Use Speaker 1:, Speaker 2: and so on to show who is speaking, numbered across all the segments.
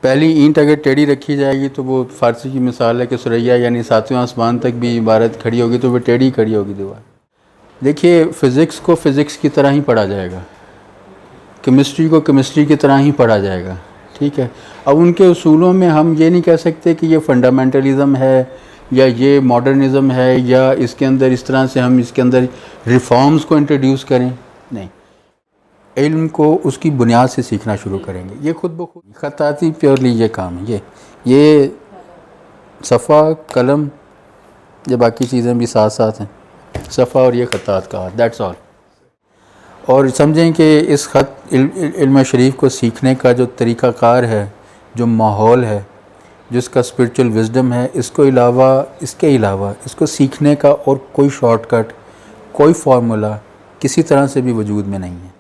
Speaker 1: پہلی اینٹ اگر ٹیڑھی رکھی جائے گی تو وہ فارسی کی مثال ہے کہ ثریا یعنی ساتویں آسمان تک بھی عبارت کھڑی ہوگی تو وہ ٹیڑھی کھڑی ہوگی دیوار. دیکھیے فزکس کو فزکس کی طرح ہی پڑھا جائے گا, کیمسٹری کو کیمسٹری کی طرح ہی پڑھا جائے گا, ٹھیک ہے. اب ان کے اصولوں میں ہم یہ نہیں کہہ سکتے کہ یہ فنڈامنٹلزم ہے یا یہ ماڈرنزم ہے یا اس کے اندر اس طرح سے ہم اس کے اندر ریفارمز کو انٹروڈیوس کریں. نہیں, علم کو اس کی بنیاد سے سیکھنا شروع کریں گے. یہ خود بخود خطاطی پیورلی یہ کام ہے. یہ صفحہ قلم یہ باقی چیزیں بھی ساتھ ساتھ ہیں, صفحہ اور یہ خطاط کا ہاتھ, دیٹس آل. اور سمجھیں کہ اس علم شریف کو سیکھنے کا جو طریقہ کار ہے, جو ماحول ہے, جس کا اسپرچل وزڈم ہے, اس کے علاوہ اس کو سیکھنے کا اور کوئی شارٹ کٹ, کوئی فارمولا کسی طرح سے بھی وجود میں نہیں ہے.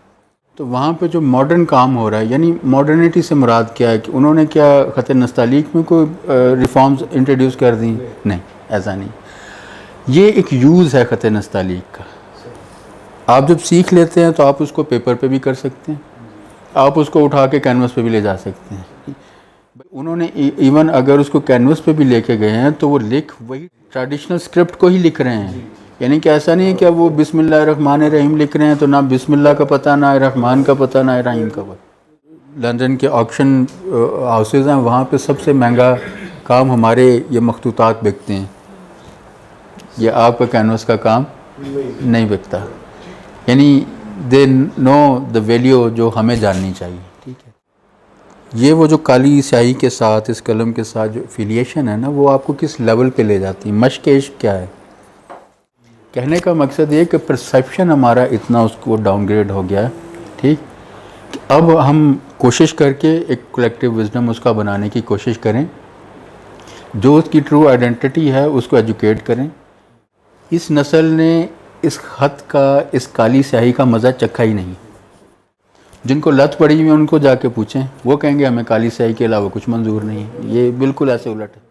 Speaker 1: تو وہاں پہ جو ماڈرن کام ہو رہا ہے, یعنی ماڈرنٹی سے مراد کیا ہے کہ انہوں نے کیا خط نستعلیق میں کوئی ریفارمز انٹروڈیوس کر دیں؟ نہیں, ایسا نہیں. یہ ایک یوز ہے خط نستعلیق کا. آپ جب سیکھ لیتے ہیں تو آپ اس کو پیپر پہ بھی کر سکتے ہیں, آپ اس کو اٹھا کے کینوس پہ بھی لے جا سکتے ہیں. انہوں نے ایون اگر اس کو کینوس پہ بھی لے کے گئے ہیں تو وہ وہی ٹریڈیشنل اسکرپٹ کو ہی لکھ رہے ہیں. یعنی کہ ایسا نہیں ہے کہ وہ بسم اللہ الرحمن الرحیم لکھ رہے ہیں تو نہ بسم اللہ کا پتہ, نہ رحمان کا پتہ, نہ رحیم کا پتہ. لندن کے آکشن ہاؤسز ہیں, وہاں پہ سب سے مہنگا کام ہمارے یہ مخطوطات بکتے ہیں. یہ آپ کا کینوس کا کام نہیں بکتا. یعنی دے نو دا ویلیو جو ہمیں جاننی چاہیے, ٹھیک ہے. یہ وہ جو کالی سیاہی کے ساتھ اس قلم کے ساتھ جو افیلیشن ہے نا, وہ آپ کو کس لیول پہ لے جاتی ہے. مشق عشق کیا ہے؟ کہنے کا مقصد یہ کہ پرسیپشن ہمارا اتنا اس کو ڈاؤن گریڈ ہو گیا ہے, ٹھیک, کہ اب ہم کوشش کر کے ایک کلیکٹیو وزڈم اس کا بنانے کی کوشش کریں, جو اس کی ٹرو آئیڈینٹی ہے اس کو ایجوکیٹ کریں. اس نسل نے اس خط کا, اس کالی سیاہی کا مزہ چکھا ہی نہیں. جن کو لت پڑی ہوئی ان کو جا کے پوچھیں, وہ کہیں گے ہمیں کالی سیاہی کے علاوہ کچھ منظور نہیں. یہ بالکل ایسے الٹ ہے.